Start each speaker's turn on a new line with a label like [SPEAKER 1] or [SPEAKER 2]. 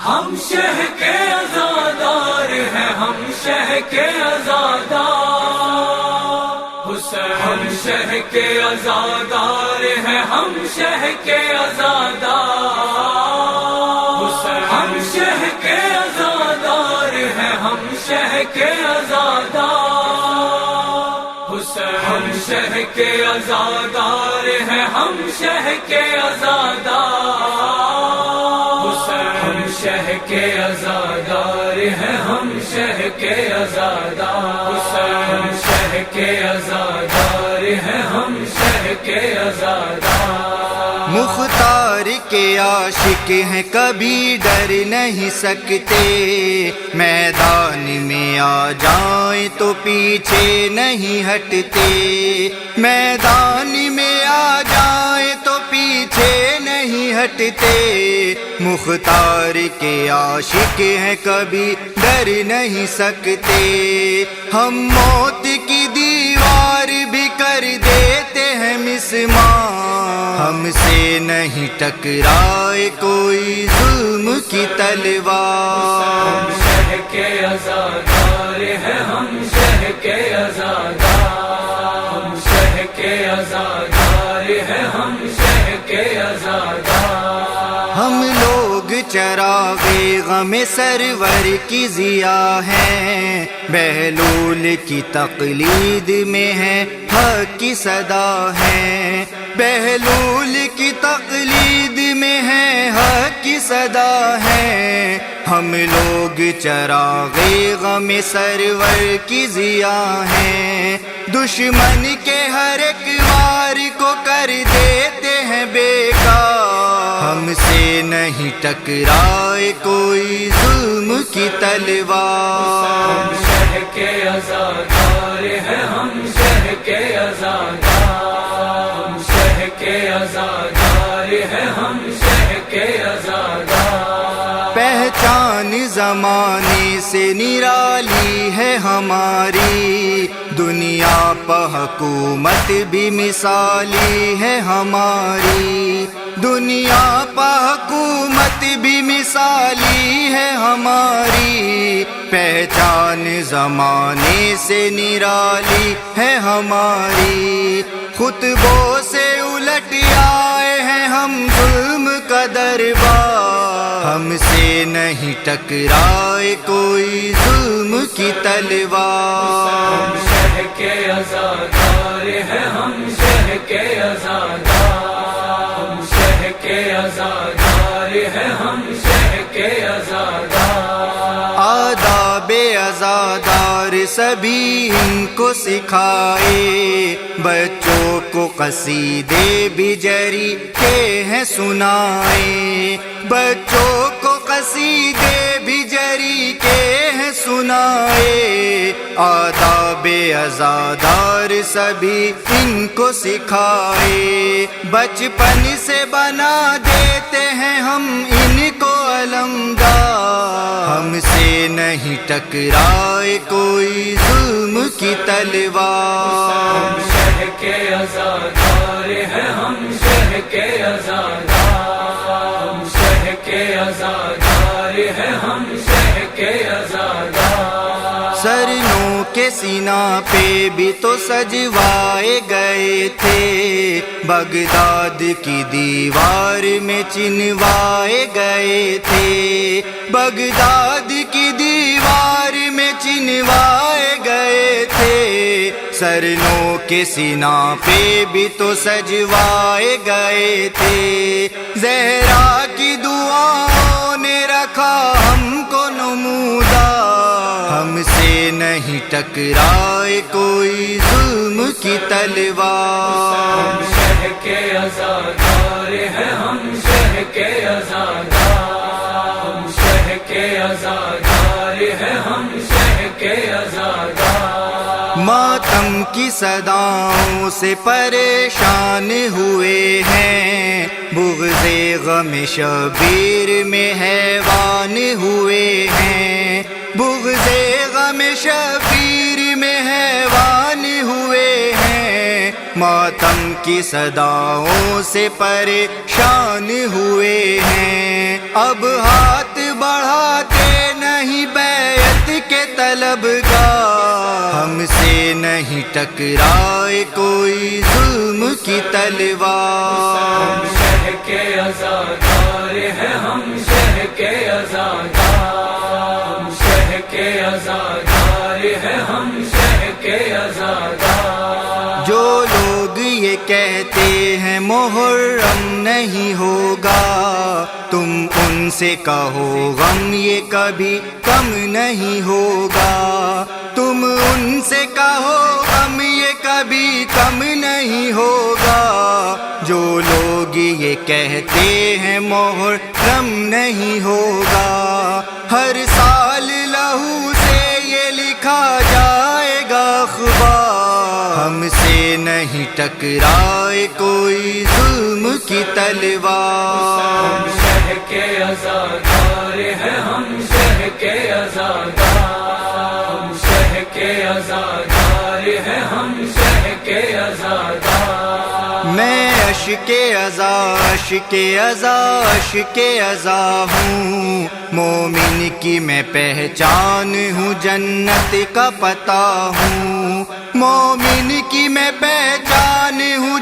[SPEAKER 1] ہم شہ کے عزادار ہیں، ہم شہ کے عزادار حسین، ہم شہ کے عزادار ہیں، ہم شہ کے عزادار حسین، ہم شہ کے عزادار ہیں، ہم شہ کے عزادار حسین، ہم شہ کے عزادار ہیں، ہم شہ کے عزادار حسین، ہم شہ کے عزادار ہیں، ہم شہ کے عزادار حسین، ہم شہ کے عزادار ہیں، ہم شہ کے عزادار۔
[SPEAKER 2] مختار کے عاشق ہیں، کبھی ڈر نہیں سکتے، میدان میں آ جائیں تو پیچھے نہیں ہٹتے، میدان میں آ جائیں تو پیچھے نہیں ہٹتے، مختار کے عاشق ہیں، کبھی ڈر نہیں سکتے، ہم موت کی دیوار بھی کر دیتے ہیں مسمار، ہم سے نہیں ٹکرائے کوئی ظلم کی تلوار،
[SPEAKER 1] ہم شہ کے عزادار ہیں، ہم شہ کے عزادار، ہم شہ کے عزادار ہیں، ہم شہ کے عزادار۔
[SPEAKER 2] ہم لوگ چراغے غم سرور کی ضیاء ہیں، بہلول کی تقلید میں ہے حق کی صدا ہے، بہلول کی تقلید میں ہے حق کی صدا ہے، ہم لوگ چراغے غم سرور کی ضیاء ہیں، دشمن کے ہر ایک وار کو کر دیتے ہیں بیکار، ہم سے نہیں ٹکرائے کوئی ظلم کی تلوار،
[SPEAKER 1] ہم شہ کے عزادار ہیں، ہم شہ کے عزادار، ہم شہ کے عزادار ہیں، ہم شہ کے عزادار۔
[SPEAKER 2] پہچان زمانے سے نرالی ہے ہماری، دنیا پہ حکومت بھی مثالی ہے ہماری، دنیا پہ حکومت بھی مثالی ہے ہماری، پہچان زمانے سے نرالی ہے ہماری، خطبوں سے الٹ آئے ہیں ہم ظلم کا دربار، ہم سے نہیں ٹکرائے کوئی ظلم کی تلوار،
[SPEAKER 1] ہم شہ کے عزادار ہیں، ہم شہ کے عزادار، ہم شہ کے عزادار ہیں، ہم شہ کے عزادار۔
[SPEAKER 2] آداب عزادار سبھی ان کو سکھائے، بچوں کو قصیدے بھی جری کے ہیں سنائے، بچوں کو قصیدے بھی جری کے ہیں سنائے، آداب عزادار سبھی ان کو سکھائے، بچپن سے بنا دیتے ہیں ہم ان کو علمدار، ہم سے نہیں ٹکرائے کوئی ظلم کی تلوار،
[SPEAKER 1] ہم شہ کے عزادار ہیں، ہم شہ کے عزادار، ہم شہ کے عزادار ہیں، ہم شہ کے عزادار۔
[SPEAKER 2] سرنوں کے سینہ پہ بھی تو سجوائے گئے تھے، بغداد کی دیوار میں چنوائے گئے تھے، بغداد کی دیوار میں چنوائے گئے تھے، سرنوں کے سینہ پہ بھی تو سجوائے گئے تھے، زہرا کی دعاؤں نے رکھا ہم کو نمودار، ہم سے نہیں ٹکرائے کوئی ظلم کی تلوار،
[SPEAKER 1] ہم شہ کے عزادار ہیں، ہم شہ کے عزادار، ہم شہ کے عزادار ہیں، ہم شہ کے عزادار۔
[SPEAKER 2] ماتم کی صداؤں سے پریشان ہوئے ہیں، بغض غم شبیر میں حیوان ہوئے ہیں، بغض غم شبیر میں حیوان ہوئے ہیں، ماتم کی صداؤں سے پریشان ہوئے ہیں، اب ہاتھ بڑھا ٹکرائے کوئی ظلم کی تلوار.
[SPEAKER 1] شہ کے عزادار ہیں ہم شہ کے عزادار. شہ کے عزادار ہیں ہم شہ کے عزادار.
[SPEAKER 2] جو لوگ یہ کہتے ہیں محرم نہیں ہوگا، تم ان سے کہو غم یہ کبھی کم نہیں ہوگا. تم ان سے کہو غم یہ کبھی کم نہیں ہوگا. جو لوگ یہ کہتے ہیں محرم نہیں ہوگا، ہر سال لہو سے یہ لکھا جائے گا اخبار. ہم سے نہیں ٹکرائے کوئی ظلم کی تلوار.
[SPEAKER 1] شہ کے عزادار ہیں ہم شہ کے عزادار. شہ کے عزادار ہیں ہم شہ کے عزادار.
[SPEAKER 2] میں عشق عزا ہوں، مومن کی میں پہچان ہوں، جنت کا پتہ ہوں. مومن کی میں پہچان ہوں،